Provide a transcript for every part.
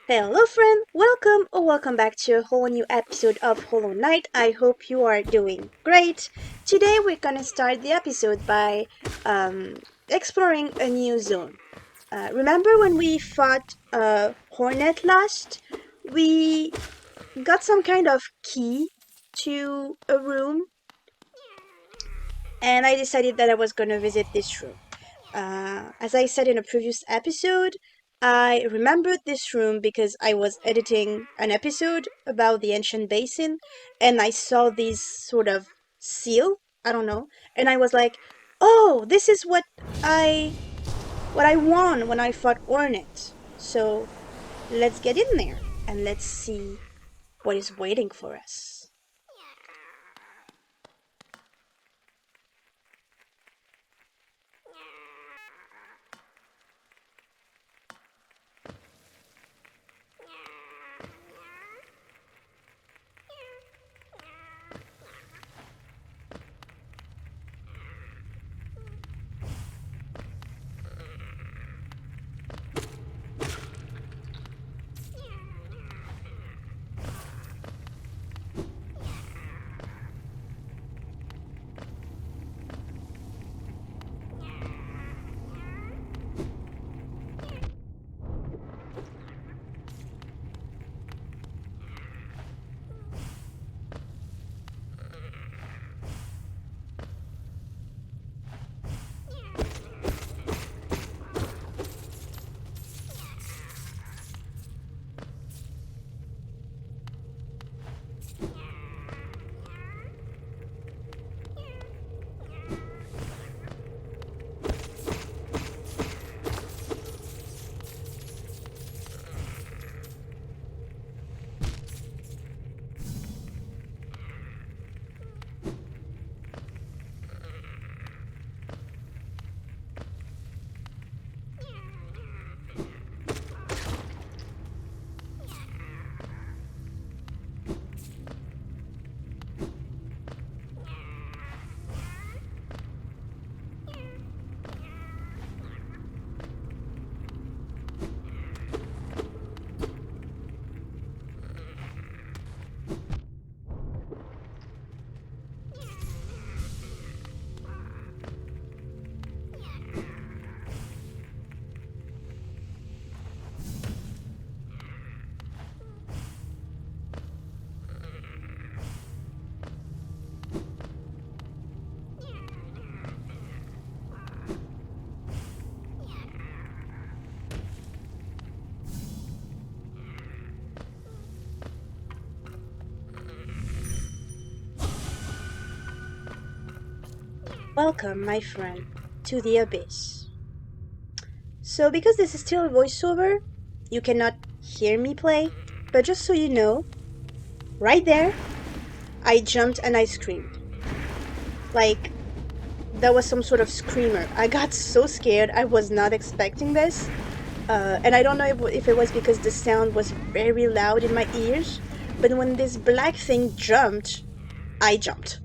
Hello friend, welcome or welcome back to a whole new episode of Hollow Knight. I hope you are doing great. Today we're gonna start the episode by exploring a new zone. Remember when we fought Hornet last? We got some kind of key to a room and I decided that I was gonna visit this room. As I said in a previous episode, I remembered this room because I was editing an episode about the ancient basin and I saw this sort of seal, I don't know, and I was like, "Oh, this is what I won when I fought Ornit." So, let's get in there and let's see what is waiting for us. Welcome, my friend, to the abyss. So, because this is still a voiceover, you cannot hear me play, but just so you know, right there, I jumped and I screamed. Like, that was some sort of screamer. I got so scared, I was not expecting this. And I don't know if it was because the sound was very loud in my ears, but when this black thing jumped, I jumped.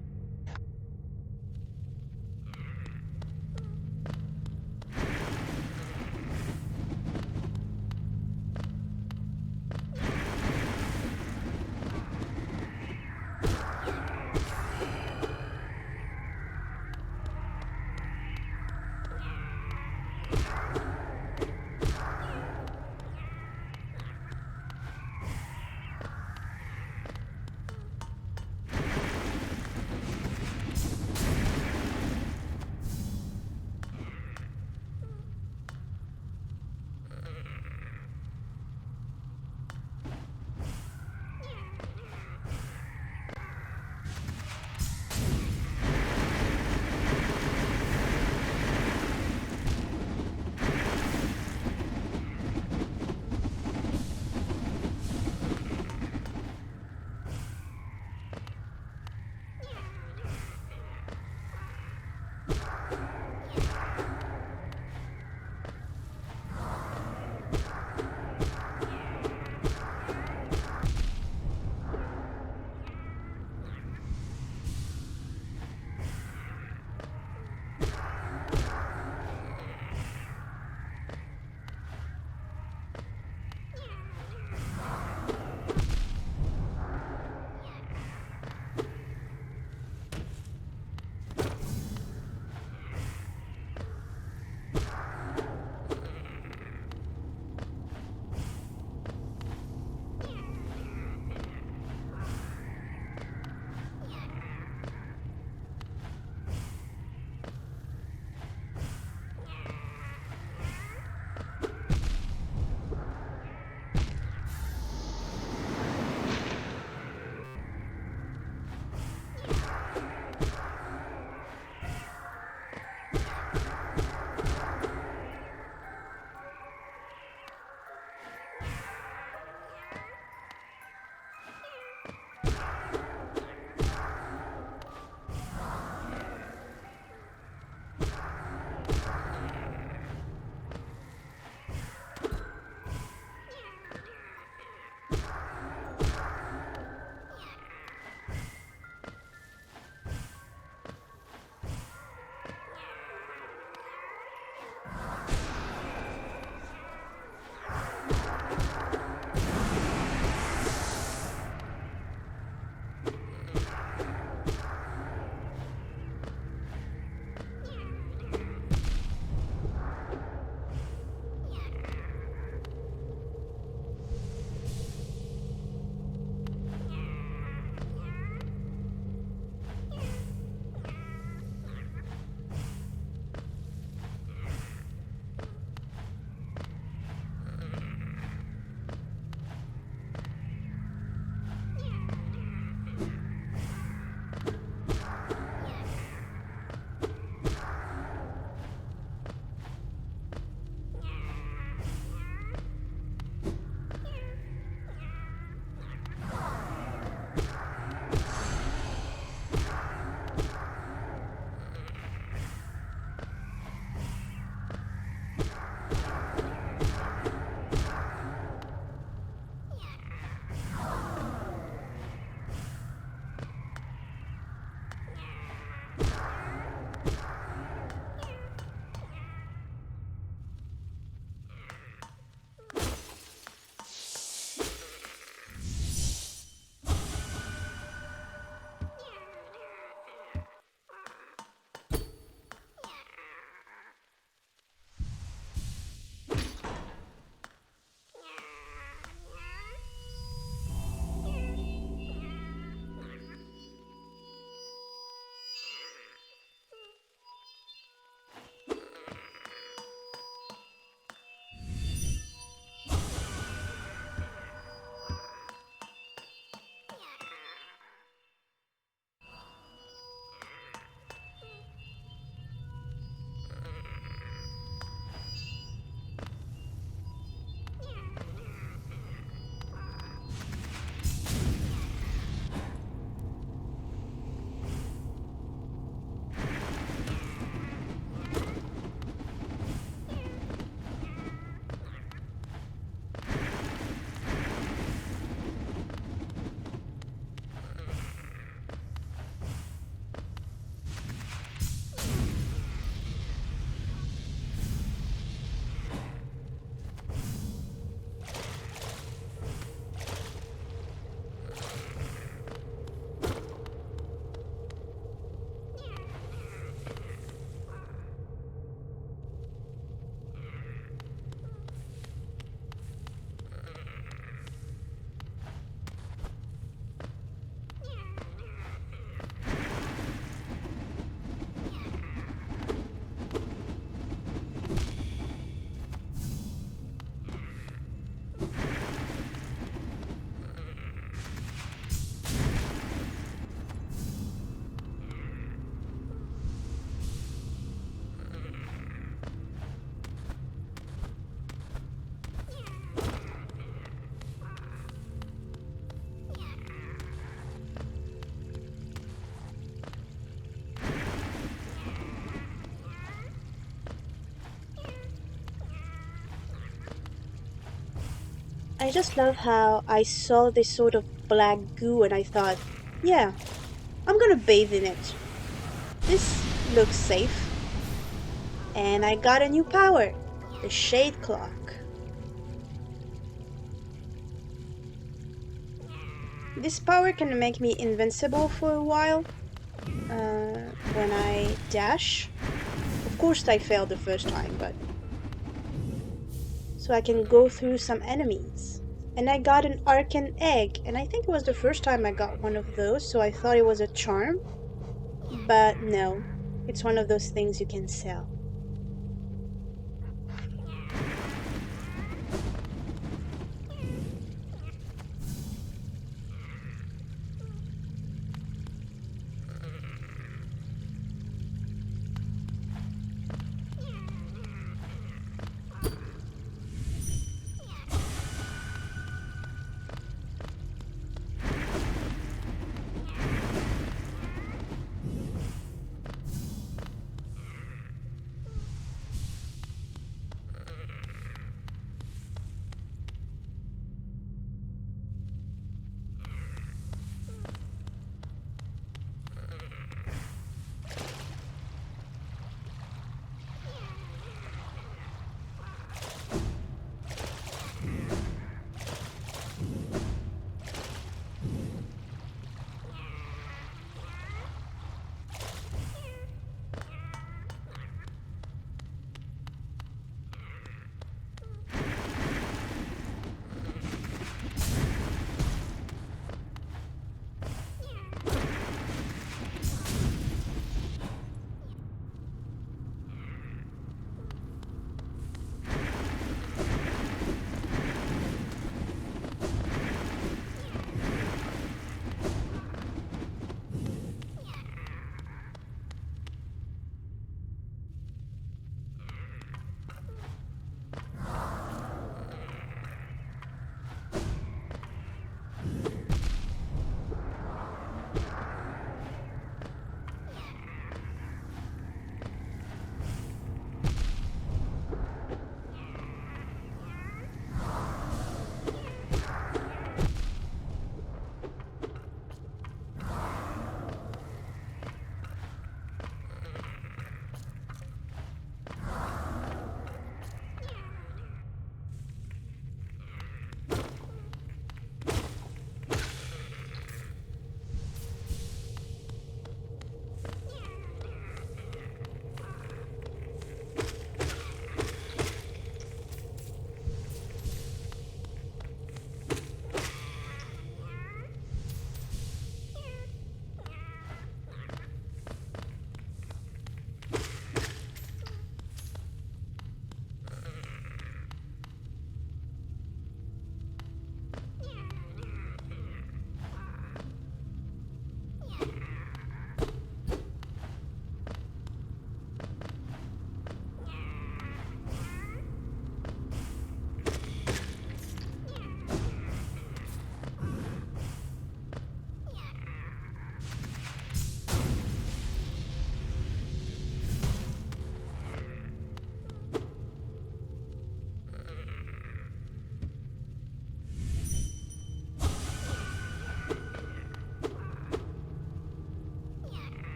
I just love how I saw this sort of black goo and I thought, yeah, I'm gonna bathe in it. This looks safe. And I got a new power, the Shade Clock. This power can make me invincible for a while when I dash. Of course I failed the first time, but... So I can go through some enemies. And I got an Arcan Egg, and I think it was the first time I got one of those, so I thought it was a charm. But no, it's one of those things you can sell.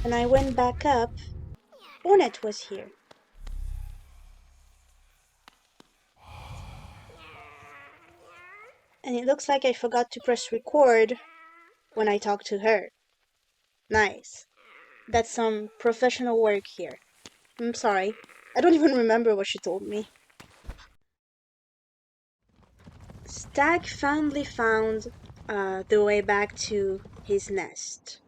When I went back up, Ornette was here. And it looks like I forgot to press record when I talked to her. Nice. That's some professional work here. I'm sorry. I don't even remember what she told me. Stag finally found the way back to his nest.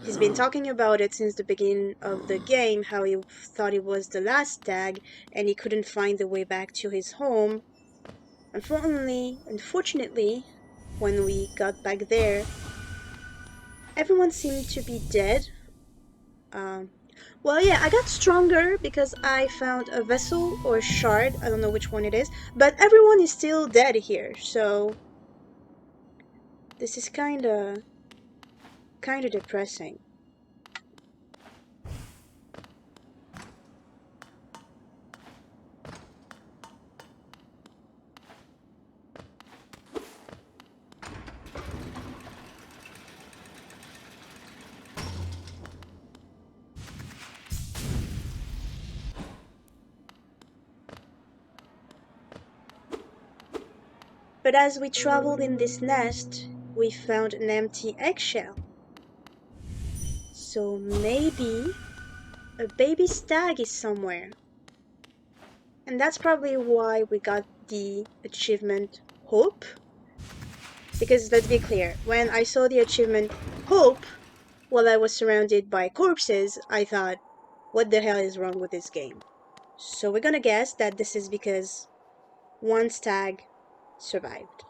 He's been talking about it since the beginning of the game, how he thought it was the last stag and he couldn't find the way back to his home. Unfortunately, when we got back there, everyone seemed to be dead. Well, yeah, I got stronger because I found a vessel or a shard, I don't know which one it is, but everyone is still dead here, so this is kinda depressing. But as we traveled in this nest, we found an empty eggshell. So maybe a baby stag is somewhere. And that's probably why we got the achievement Hope. Because let's be clear, when I saw the achievement Hope while I was surrounded by corpses, I thought, what the hell is wrong with this game? So we're gonna guess that this is because one stag survived.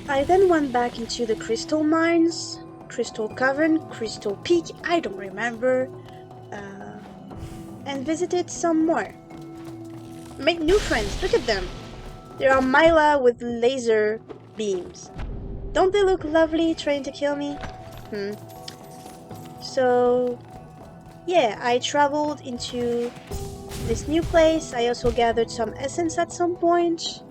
I then went back into the crystal mines, crystal cavern, crystal peak, I don't remember, and visited some more. Made new friends, look at them. There are Myla with laser beams. Don't they look lovely trying to kill me? So, yeah, I traveled into this new place. I also gathered some essence at some point.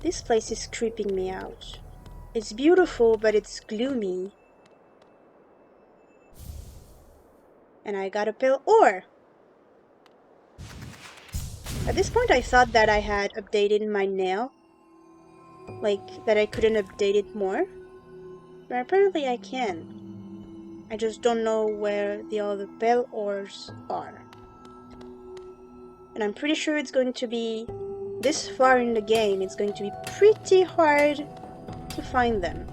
This place is creeping me out. It's beautiful, but it's gloomy. And I got a pale ore. At this point I thought that I had updated my nail. Like, that I couldn't update it more. But apparently I can. I just don't know where the other pale ores are. And I'm pretty sure it's going to be, this far in the game, it's going to be pretty hard to find them.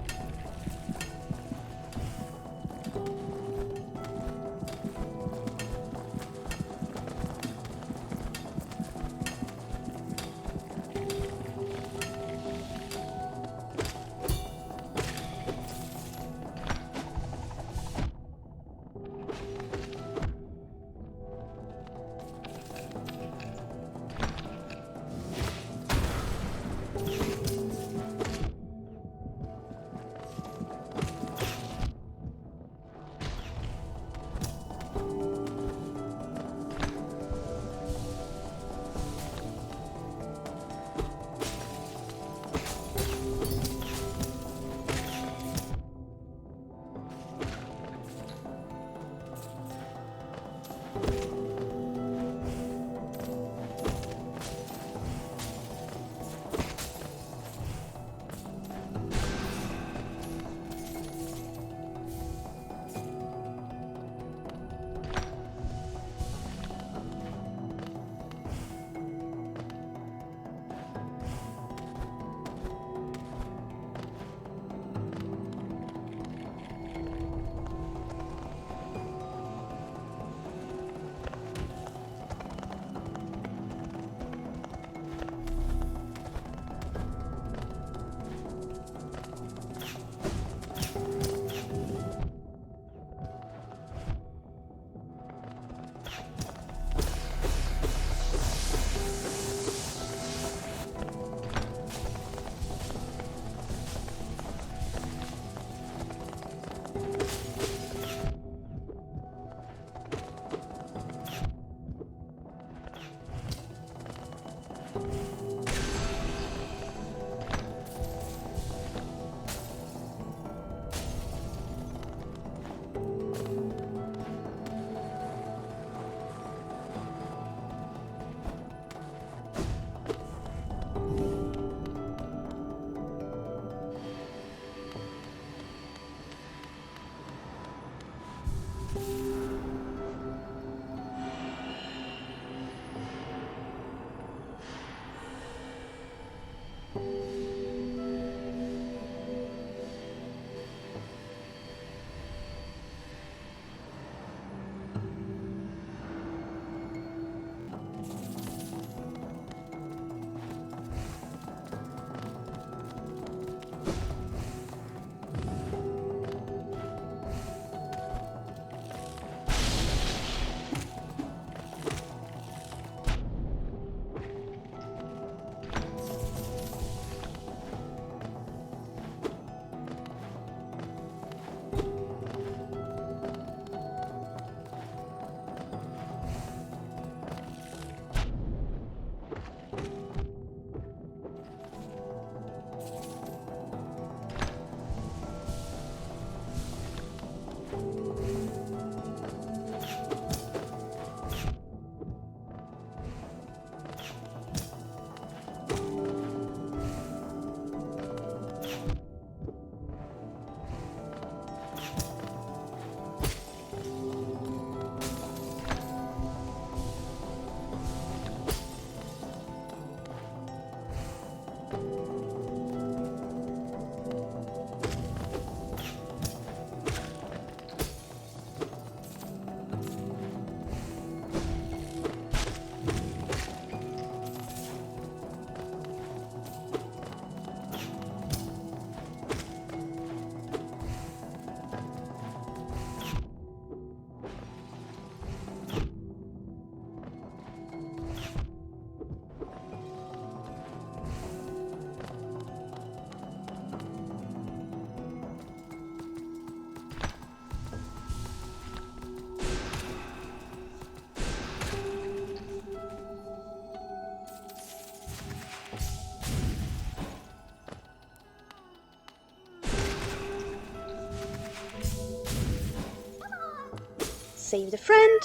saved a friend,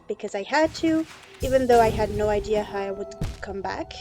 because I had to, even though I had no idea how I would come back.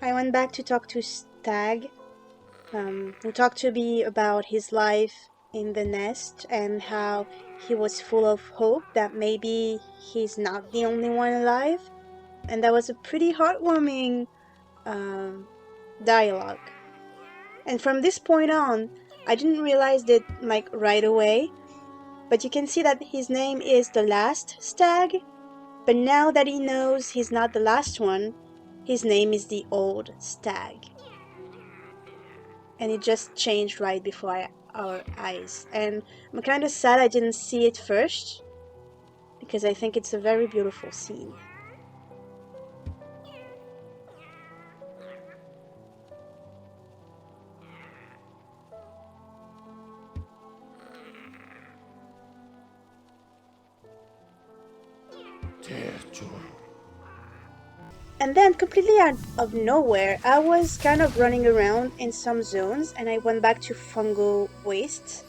I went back to talk to Stag, who talked to me about his life in the nest and how he was full of hope that maybe he's not the only one alive. And that was a pretty heartwarming dialogue. And from this point on, I didn't realize it like right away, but you can see that his name is the last Stag. But now that he knows he's not the last one, his name is the old Stag. And it just changed right before our eyes. And I'm kind of sad I didn't see it first, because I think it's a very beautiful scene. And then, completely out of nowhere, I was kind of running around in some zones and I went back to fungal wastes.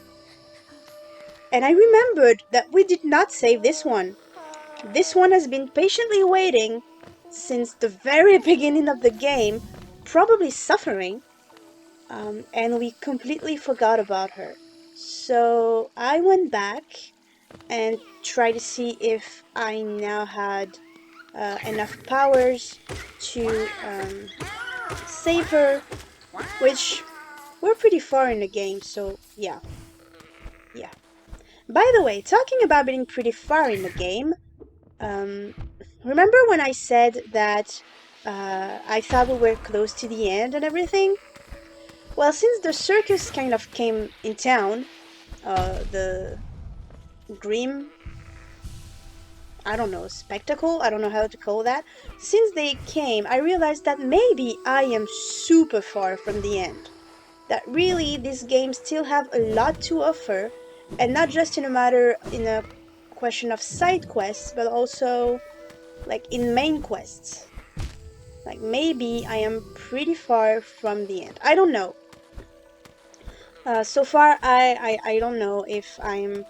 And I remembered that we did not save this one. This one has been patiently waiting since the very beginning of the game, probably suffering, and we completely forgot about her. So I went back and tried to see if I now had enough powers to save her, which we're pretty far in the game, so yeah. By the way, talking about being pretty far in the game, remember when I said that I thought we were close to the end and everything? Well, since the circus kind of came in town, the Grim, I don't know, spectacle? I don't know how to call that. Since they came, I realized that maybe I am super far from the end. that really these games still have a lot to offer, and not just in a question of side quests, but also like in main quests. Like maybe I am pretty far from the end. I don't know. So far, I don't know if I'm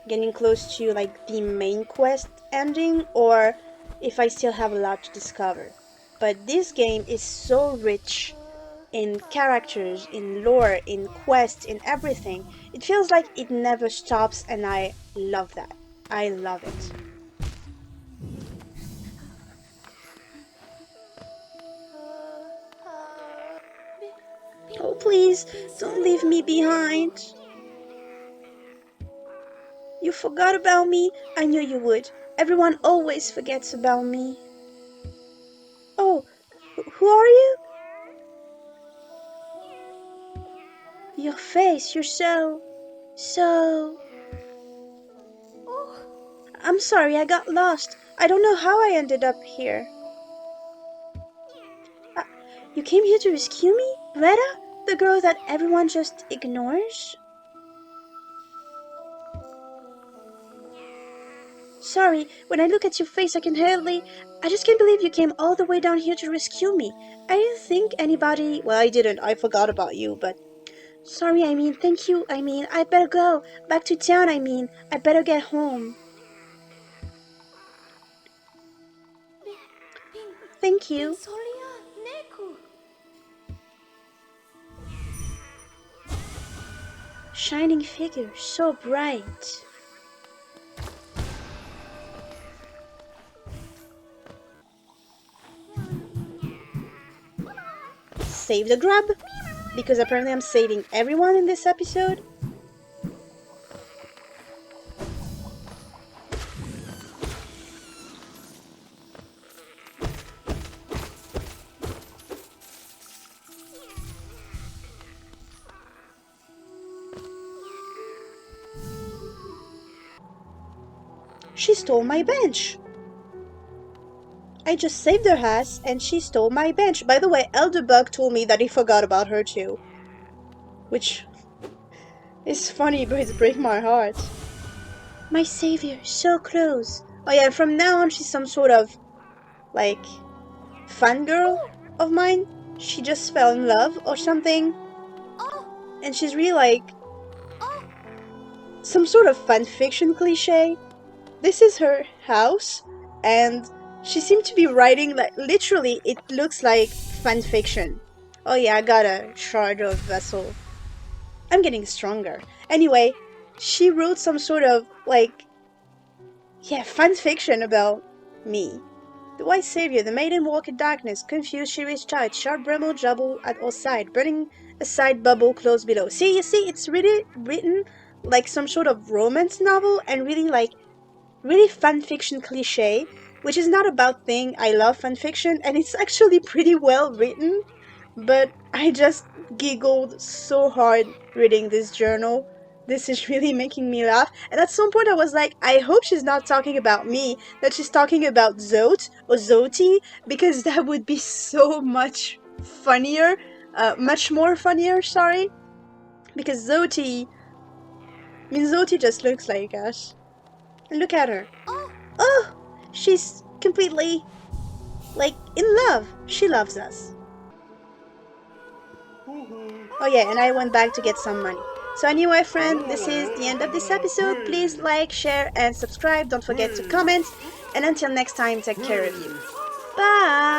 getting close to like the main quest ending or if I still have a lot to discover. But this game is so rich in characters, in lore, in quests, in everything. It feels like it never stops, and I love that. I love it. Oh, please, don't leave me behind. You forgot about me? I knew you would. Everyone always forgets about me. Oh, who are you? Your face, you're so... I'm sorry, I got lost. I don't know how I ended up here. You came here to rescue me? Bretta? The girl that everyone just ignores? Sorry, when I look at your face I can hardly... I just can't believe you came all the way down here to rescue me. I didn't think anybody... Well, I didn't. I forgot about you, but... Sorry, thank you, I'd better go. Back to town, I'd better get home. Thank you. Shining figure, so bright. Save the grub, because apparently I'm saving everyone in this episode. She stole my bench. I just saved her ass and she stole my bench. By the way, Elderbug told me that he forgot about her too. Which is funny, but it's breaking my heart. My savior, so close. Oh yeah, from now on she's some sort of, like, fangirl of mine. She just fell in love or something. And she's really like some sort of fanfiction cliche. This is her house, and she seemed to be writing, like, literally, it looks like fanfiction. Oh yeah, I got a shard of vessel. I'm getting stronger. Anyway, she wrote some sort of, like, yeah, fanfiction about me. The white savior, the maiden walk in darkness, confused she reached out, sharp bramble jabble at all side, burning a side bubble close below. See, you see, it's really written like some sort of romance novel, and really fanfiction cliche, which is not a bad thing. I love fanfiction, and it's actually pretty well written, but I just giggled so hard reading this journal. This is really making me laugh, and at some point I was like, I hope she's not talking about me, that she's talking about Zote or Zoti, because that would be so much funnier, much more funnier, sorry, because Zoti just looks like us. Look at her. Oh, she's completely, like, in love. She loves us. Oh yeah, and I went back to get some money. So anyway, friend, this is the end of this episode. Please like, share, and subscribe. Don't forget to comment. And until next time, take care of you. Bye!